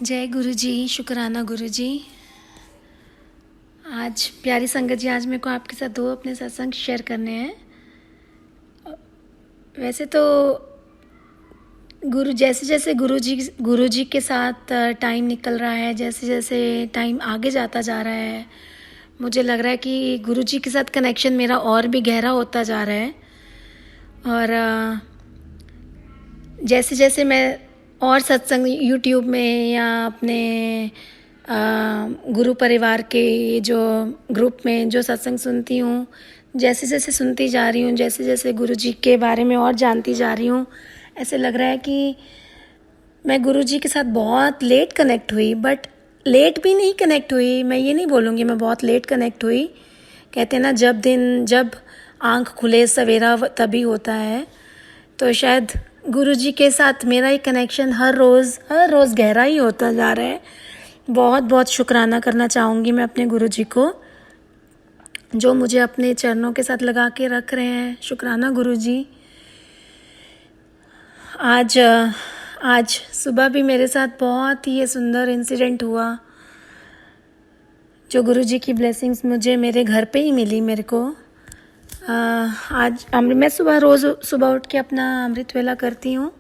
जय गुरु जी, शुक्राना गुरु जी। आज प्यारी संगत जी, आज मेरे को आपके साथ दो अपने सत्संग शेयर करने हैं। वैसे तो जैसे जैसे गुरु जी के साथ टाइम निकल रहा है, जैसे जैसे टाइम आगे जाता जा रहा है, मुझे लग रहा है कि गुरु जी के साथ कनेक्शन मेरा और भी गहरा होता जा रहा है। और जैसे जैसे मैं और सत्संग यूट्यूब में या अपने गुरु परिवार के जो ग्रुप में जो सत्संग सुनती हूँ, जैसे जैसे सुनती जा रही हूँ, जैसे जैसे गुरु जी के बारे में और जानती जा रही हूँ, ऐसे लग रहा है कि मैं गुरु जी के साथ बहुत लेट कनेक्ट हुई। बट लेट भी नहीं कनेक्ट हुई, मैं ये नहीं बोलूँगी मैं बहुत लेट कनेक्ट हुई। कहते हैं ना, जब आँख खुले सवेरा तभी होता है। तो शायद गुरु जी के साथ मेरा ये कनेक्शन हर रोज़ गहरा ही होता जा रहा है। बहुत बहुत शुक्राना करना चाहूँगी मैं अपने गुरु जी को, जो मुझे अपने चरणों के साथ लगा के रख रहे हैं। शुक्राना गुरु जी। आज सुबह भी मेरे साथ बहुत ही ये सुंदर इंसिडेंट हुआ, जो गुरु जी की ब्लेसिंग्स मुझे मेरे घर पे ही मिली मेरे को। आज मैं रोज़ सुबह उठ के अपना अमृत वेला करती हूँ,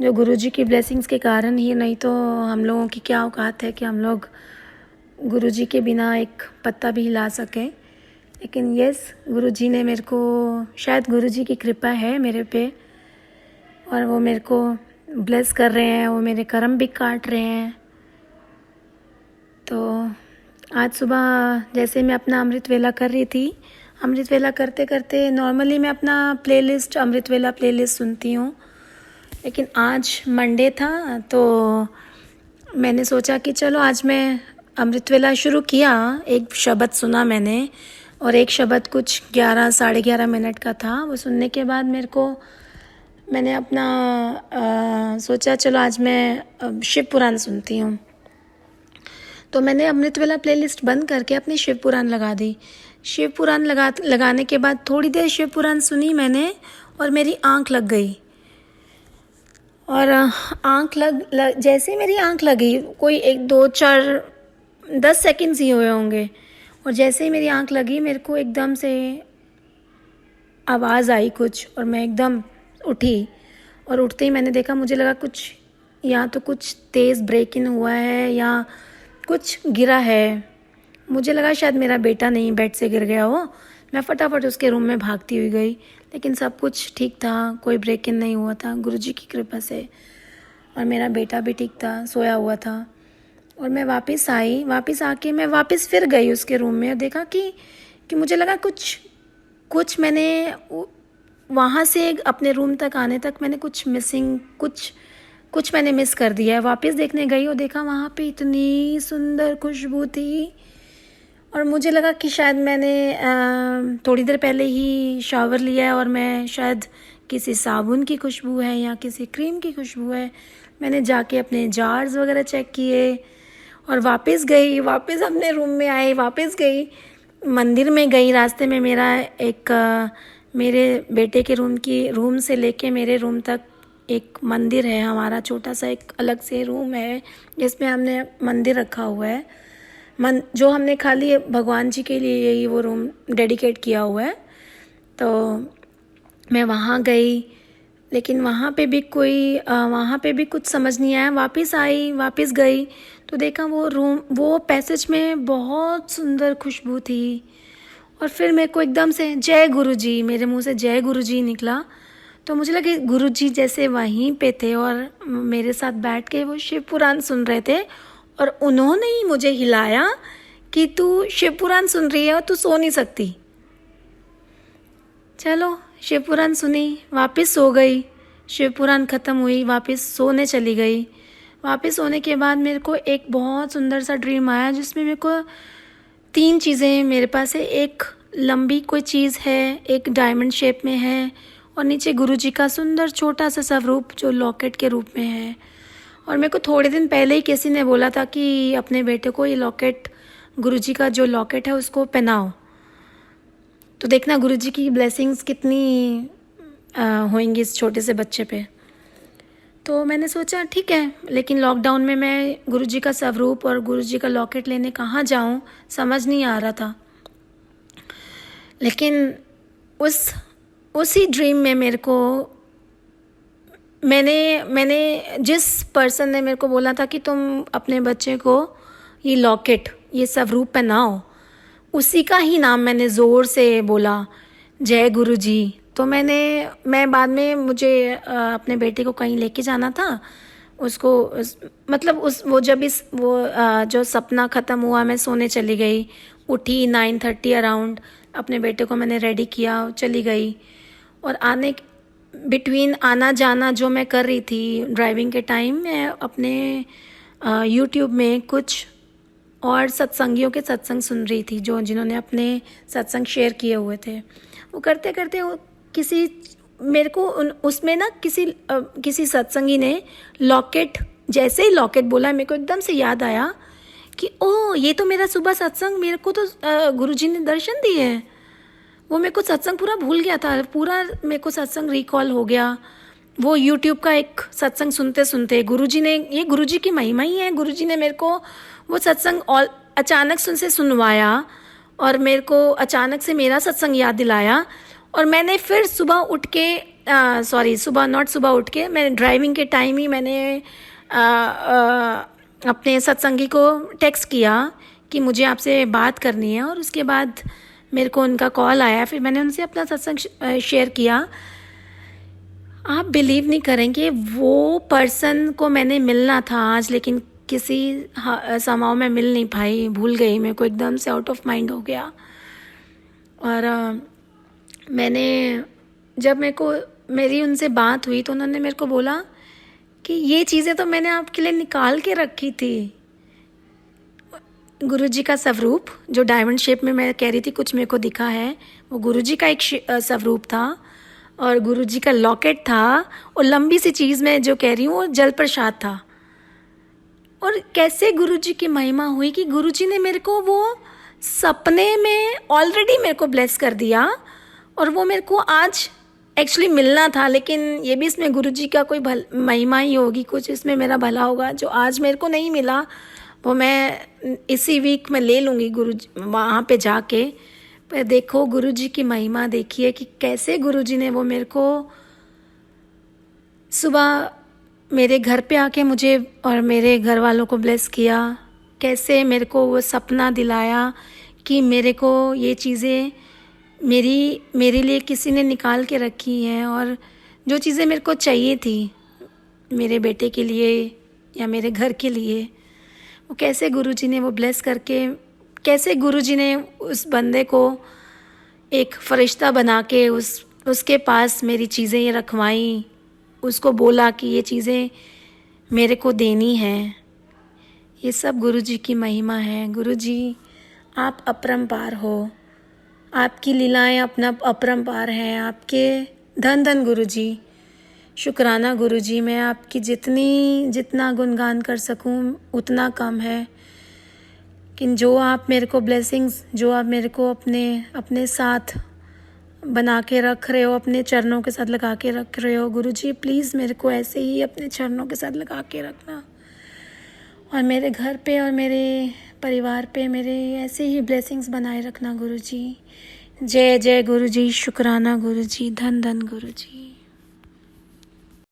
जो गुरु जी की ब्लेसिंग्स के कारण ही। नहीं तो हम लोगों की क्या औकात है कि हम लोग गुरु जी के बिना एक पत्ता भी हिला सकें। लेकिन यस, गुरु जी ने मेरे को, शायद गुरु जी की कृपा है मेरे पे, और वो मेरे को ब्लेस कर रहे हैं, वो मेरे कर्म भी काट रहे हैं। तो आज सुबह जैसे मैं अपना अमृत वेला कर रही थी, अमृत वेला करते करते नॉर्मली मैं अपना प्लेलिस्ट, अमृत वेला प्लेलिस्ट सुनती हूँ, लेकिन आज मंडे था तो मैंने सोचा कि चलो आज मैं अमृत वेला शुरू किया। एक शब्द सुना मैंने, और एक शब्द कुछ 11-11:30 मिनट का था। वो सुनने के बाद मैंने अपना सोचा चलो आज मैं शिव पुराण सुनती हूँ। तो मैंने अमृत वेला प्लेलिस्ट बंद करके अपनी शिव पुराण लगा दी। शिव पुराण लगाने के बाद थोड़ी देर शिव पुराण सुनी मैंने, और मेरी आँख लग गई। और जैसे ही मेरी आँख लगी, कोई 1-2-4-10 सेकंड्स ही हुए होंगे, और जैसे ही मेरी आँख लगी मेरे को एकदम से आवाज़ आई कुछ, और मैं एकदम उठी। और उठते ही मैंने देखा, मुझे लगा कुछ या तो कुछ तेज़ ब्रेक इन हुआ है या कुछ गिरा है। मुझे लगा शायद मेरा बेटा नहीं बेड से गिर गया हो। मैं फटाफट उसके रूम में भागती हुई गई, लेकिन सब कुछ ठीक था, कोई ब्रेक इन नहीं हुआ था गुरुजी की कृपा से। और मेरा बेटा भी ठीक था, सोया हुआ था। और मैं वापस आके मैं वापस फिर गई उसके रूम में, और देखा कि मुझे लगा कुछ मैंने वहाँ से अपने रूम तक आने तक मैंने कुछ मैंने मिस कर दिया है। वापस देखने गई और देखा वहाँ पे इतनी सुंदर खुशबू थी, और मुझे लगा कि शायद मैंने थोड़ी देर पहले ही शावर लिया है, और मैं शायद किसी साबुन की खुशबू है या किसी क्रीम की खुशबू है। मैंने जाके अपने जार्स वगैरह चेक किए और वापस अपने रूम में आई, वापस गई, मंदिर में गई। रास्ते में मेरे बेटे के रूम से लेके मेरे रूम तक एक मंदिर है हमारा, छोटा सा एक अलग से रूम है जिसमें हमने मंदिर रखा हुआ है। जो हमने खाली भगवान जी के लिए यही वो रूम डेडिकेट किया हुआ है। तो मैं वहाँ गई, लेकिन वहाँ पे भी कुछ समझ नहीं आया। वापस गई तो देखा वो पैसेज में बहुत सुंदर खुशबू थी। और फिर मेरे को एकदम से जय गुरुजी, मेरे मुंह से जय गुरुजी निकला। तो मुझे लगा गुरुजी जैसे वहीं पे थे और मेरे साथ बैठ के वो शिव पुराण सुन रहे थे, और उन्होंने ही मुझे हिलाया कि तू शिव पुराण सुन रही है और तू सो नहीं सकती। चलो शिव पुराण सुनी, वापस सो गई। शिव पुराण ख़त्म हुई, वापस सोने चली गई। वापस सोने के बाद मेरे को एक बहुत सुंदर सा ड्रीम आया, जिसमें मेरे को 3 चीज़ें मेरे पास है। एक लंबी कोई चीज़ है, एक डायमंड शेप में है, और नीचे गुरुजी का सुंदर छोटा सा स्वरूप जो लॉकेट के रूप में है। और मेरे को थोड़े दिन पहले ही किसी ने बोला था कि अपने बेटे को ये लॉकेट, गुरुजी का जो लॉकेट है उसको पहनाओ। तो देखना गुरुजी की ब्लेसिंग्स कितनी होंगी इस छोटे से बच्चे पे। तो मैंने सोचा ठीक है, लेकिन लॉकडाउन में मैं गुरुजी का स्वरूप और गुरुजी का लॉकेट लेने कहाँ जाऊँ, समझ नहीं आ रहा था। लेकिन उसी ड्रीम में मेरे को मैंने जिस पर्सन ने मेरे को बोला था कि तुम अपने बच्चे को ये लॉकेट, ये स्वरूप पहनाओ, उसी का ही नाम मैंने ज़ोर से बोला, जय गुरुजी। तो मैं बाद में मुझे अपने बेटे को कहीं लेके जाना था, उसको मतलब जो सपना ख़त्म हुआ, मैं सोने चली गई, उठी 9:30 अराउंड, अपने बेटे को मैंने रेडी किया, चली गई। और बिटवीन आना जाना जो मैं कर रही थी ड्राइविंग के टाइम, मैं अपने यूट्यूब में कुछ और सत्संगियों के सत्संग सुन रही थी, जिन्होंने अपने सत्संग शेयर किए हुए थे। वो करते करते मेरे को उसमें ना किसी सत्संगी ने लॉकेट, जैसे ही लॉकेट बोला, मेरे को एकदम से याद आया कि ओह, ये तो मेरा सुबह सत्संग, मेरे को तो गुरुजी ने दर्शन दिए हैं। वो मेरे को सत्संग पूरा भूल गया था, पूरा मेरे को सत्संग रिकॉल हो गया। वो यूट्यूब का एक सत्संग सुनते सुनते ये गुरुजी की महिमा ही है। गुरुजी ने मेरे को वो सत्संग अचानक से सुनवाया और मेरे को अचानक से मेरा सत्संग याद दिलाया। और मैंने फिर सुबह उठ के मैं ड्राइविंग के टाइम ही मैंने अपने सत्संगी को टेक्स्ट किया कि मुझे आपसे बात करनी है। और उसके बाद मेरे को उनका कॉल आया, फिर मैंने उनसे अपना सत्संग शेयर किया। आप बिलीव नहीं करेंगे, वो पर्सन को मैंने मिलना था आज, लेकिन किसी समाव में मिल नहीं पाई, भूल गई, मेरे को एकदम से आउट ऑफ माइंड हो गया। और जब मेरी उनसे बात हुई तो उन्होंने मेरे को बोला कि ये चीज़ें तो मैंने आपके लिए निकाल के रखी थी। गुरुजी का स्वरूप जो डायमंड शेप में मैं कह रही थी कुछ मेरे को दिखा है, वो गुरुजी का एक स्वरूप था। और गुरुजी का लॉकेट था, और लंबी सी चीज़ मैं जो कह रही हूँ वो जल प्रसाद था। और कैसे गुरुजी की महिमा हुई कि गुरुजी ने मेरे को वो सपने में ऑलरेडी मेरे को ब्लेस कर दिया, और वो मेरे को आज एक्चुअली मिलना था। लेकिन ये भी इसमें गुरुजी का कोई महिमा ही होगी, कुछ इसमें मेरा भला होगा। जो आज मेरे को नहीं मिला वो मैं इसी वीक में ले लूँगी गुरुजी वहाँ पे जाके। पर देखो गुरुजी की महिमा देखिए कि कैसे गुरुजी ने वो मेरे को सुबह मेरे घर पे आके मुझे और मेरे घर वालों को ब्लेस किया। कैसे मेरे को वो सपना दिलाया कि मेरे को ये चीज़ें मेरे लिए किसी ने निकाल के रखी हैं, और जो चीज़ें मेरे को चाहिए थी मेरे बेटे के लिए या मेरे घर के लिए, वो कैसे गुरुजी ने वो ब्लेस करके, कैसे गुरुजी ने उस बंदे को एक फरिश्ता बना के उसके पास मेरी चीज़ें रखवाई, उसको बोला कि ये चीज़ें मेरे को देनी हैं। ये सब गुरुजी की महिमा है। गुरुजी आप अपरंपार हो, आपकी लीलाएं अपना अपरंपार हैं। आपके धन गुरुजी, शुक्राना गुरुजी। मैं आपकी जितना गुणगान कर सकूं उतना कम है। लेकिन जो आप मेरे को ब्लेसिंग्स, जो आप मेरे को अपने साथ बना के रख रहे हो, अपने चरणों के साथ लगा के रख रहे हो गुरुजी, प्लीज़ मेरे को ऐसे ही अपने चरणों के साथ लगा के रखना, और मेरे घर पे और मेरे परिवार पे मेरे ऐसे ही ब्लेसिंग्स बनाए रखना गुरुजी। जय जय गुरुजी, शुक्राना गुरुजी, धन गुरुजी।